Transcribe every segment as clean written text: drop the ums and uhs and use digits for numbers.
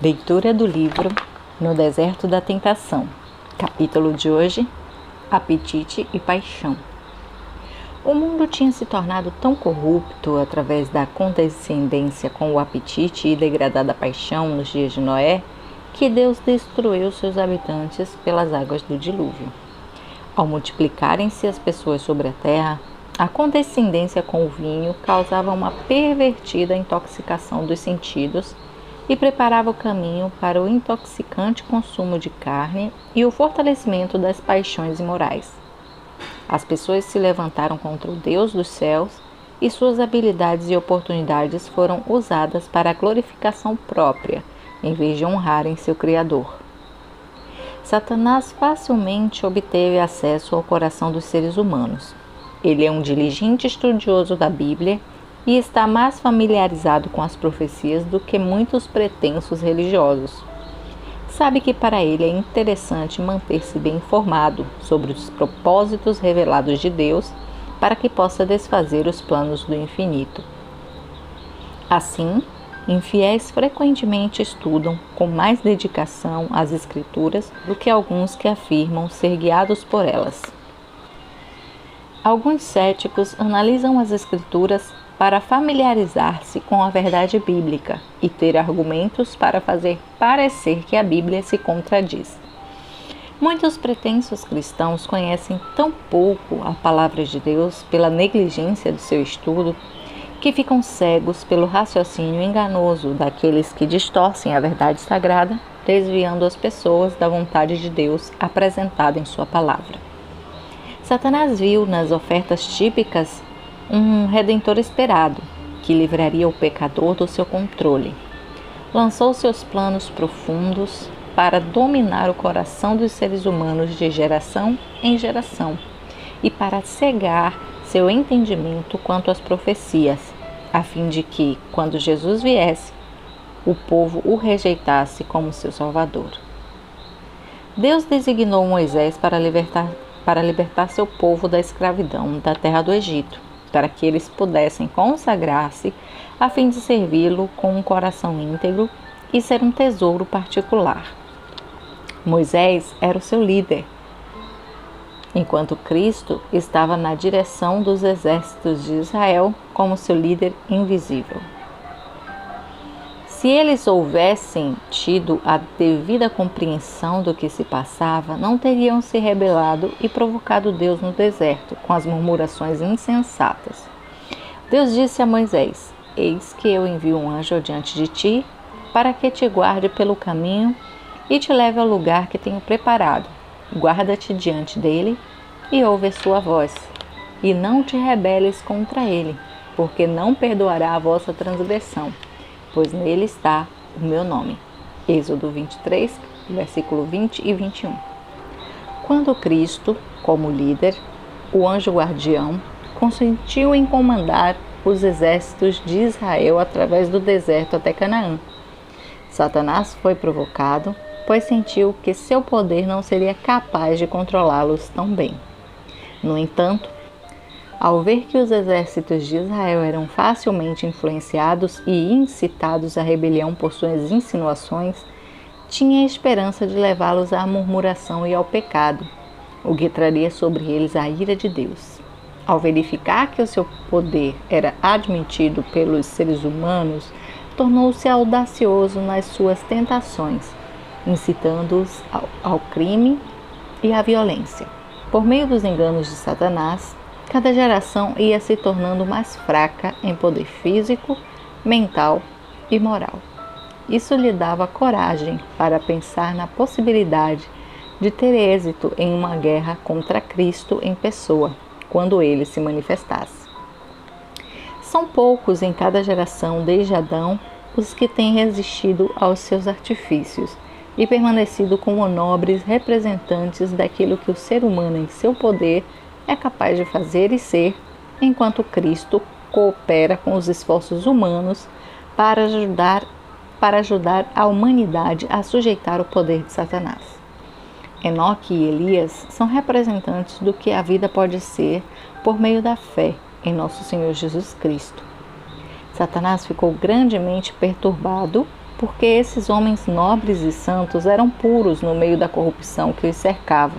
Leitura do livro No Deserto da Tentação. Capítulo de hoje: Apetite e Paixão. O mundo tinha se tornado tão corrupto através da condescendência com o apetite e degradada paixão nos dias de Noé, que Deus destruiu seus habitantes pelas águas do dilúvio. Ao multiplicarem-se as pessoas sobre a terra, a condescendência com o vinho causava uma pervertida intoxicação dos sentidos e preparava o caminho para o intoxicante consumo de carne e o fortalecimento das paixões imorais. As pessoas se levantaram contra o Deus dos céus e suas habilidades e oportunidades foram usadas para a glorificação própria, em vez de honrarem seu Criador. Satanás facilmente obteve acesso ao coração dos seres humanos. Ele é um diligente estudioso da Bíblia e está mais familiarizado com as profecias do que muitos pretensos religiosos. Sabe que para ele é interessante manter-se bem informado sobre os propósitos revelados de Deus para que possa desfazer os planos do infinito. Assim, infiéis frequentemente estudam com mais dedicação as Escrituras do que alguns que afirmam ser guiados por elas. Alguns céticos analisam as Escrituras para familiarizar-se com a verdade bíblica e ter argumentos para fazer parecer que a Bíblia se contradiz. Muitos pretensos cristãos conhecem tão pouco a palavra de Deus pela negligência do seu estudo que ficam cegos pelo raciocínio enganoso daqueles que distorcem a verdade sagrada, desviando as pessoas da vontade de Deus apresentada em sua palavra. Satanás viu nas ofertas típicas um redentor esperado, que livraria o pecador do seu controle. Lançou seus planos profundos para dominar o coração dos seres humanos de geração em geração e para cegar seu entendimento quanto às profecias, a fim de que, quando Jesus viesse, o povo o rejeitasse como seu Salvador. Deus designou Moisés para libertar seu povo da escravidão da terra do Egito, para que eles pudessem consagrar-se a fim de servi-lo com um coração íntegro e ser um tesouro particular. Moisés era o seu líder, enquanto Cristo estava na direção dos exércitos de Israel como seu líder invisível. Se eles houvessem tido a devida compreensão do que se passava, não teriam se rebelado e provocado Deus no deserto com as murmurações insensatas. Deus disse a Moisés: Eis que eu envio um anjo diante de ti, para que te guarde pelo caminho e te leve ao lugar que tenho preparado. Guarda-te diante dele e ouve a sua voz, e não te rebeles contra ele, porque não perdoará a vossa transgressão, pois nele está o meu nome. Êxodo 23, versículo 20 e 21. Quando Cristo, como líder, o anjo guardião, consentiu em comandar os exércitos de Israel através do deserto até Canaã, Satanás foi provocado, pois sentiu que seu poder não seria capaz de controlá-los tão bem. No entanto, ao ver que os exércitos de Israel eram facilmente influenciados e incitados à rebelião por suas insinuações, tinha a esperança de levá-los à murmuração e ao pecado, o que traria sobre eles a ira de Deus. Ao verificar que o seu poder era admitido pelos seres humanos, tornou-se audacioso nas suas tentações, incitando-os ao crime e à violência. Por meio dos enganos de Satanás, cada geração ia se tornando mais fraca em poder físico, mental e moral. Isso lhe dava coragem para pensar na possibilidade de ter êxito em uma guerra contra Cristo em pessoa, quando ele se manifestasse. São poucos em cada geração desde Adão os que têm resistido aos seus artifícios e permanecido como nobres representantes daquilo que o ser humano em seu poder é capaz de fazer e ser, enquanto Cristo coopera com os esforços humanos para ajudar a humanidade a sujeitar o poder de Satanás. Enoque e Elias são representantes do que a vida pode ser por meio da fé em nosso Senhor Jesus Cristo. Satanás ficou grandemente perturbado porque esses homens nobres e santos eram puros no meio da corrupção que os cercava,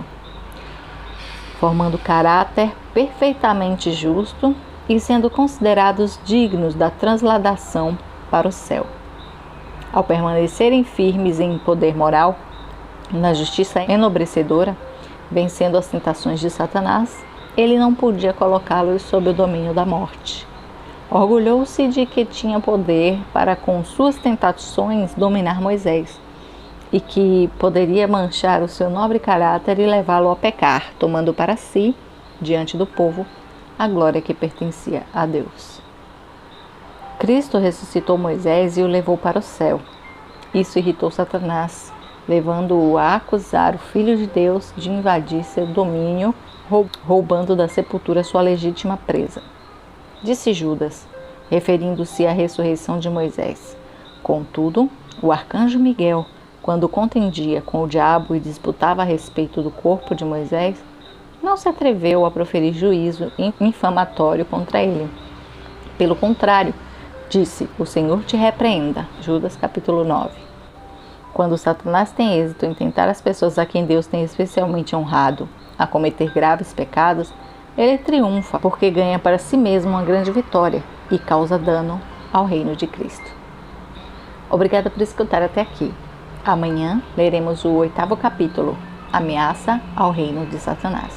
formando caráter perfeitamente justo e sendo considerados dignos da transladação para o céu. Ao permanecerem firmes em poder moral, na justiça enobrecedora, vencendo as tentações de Satanás, ele não podia colocá-los sob o domínio da morte. Orgulhou-se de que tinha poder para, com suas tentações, dominar Moisés, e que poderia manchar o seu nobre caráter e levá-lo a pecar, tomando para si, diante do povo, a glória que pertencia a Deus. Cristo ressuscitou Moisés e o levou para o céu. Isso irritou Satanás, levando-o a acusar o Filho de Deus de invadir seu domínio, roubando da sepultura sua legítima presa. Disse Judas, referindo-se à ressurreição de Moisés: contudo, o arcanjo Miguel, quando contendia com o diabo e disputava a respeito do corpo de Moisés, não se atreveu a proferir juízo infamatório contra ele. Pelo contrário, disse: o Senhor te repreenda. Judas capítulo 9. Quando Satanás tem êxito em tentar as pessoas a quem Deus tem especialmente honrado a cometer graves pecados, ele triunfa porque ganha para si mesmo uma grande vitória e causa dano ao reino de Cristo. Obrigada por escutar até aqui. Amanhã leremos o 8º capítulo, Ameaça ao Reino de Satanás.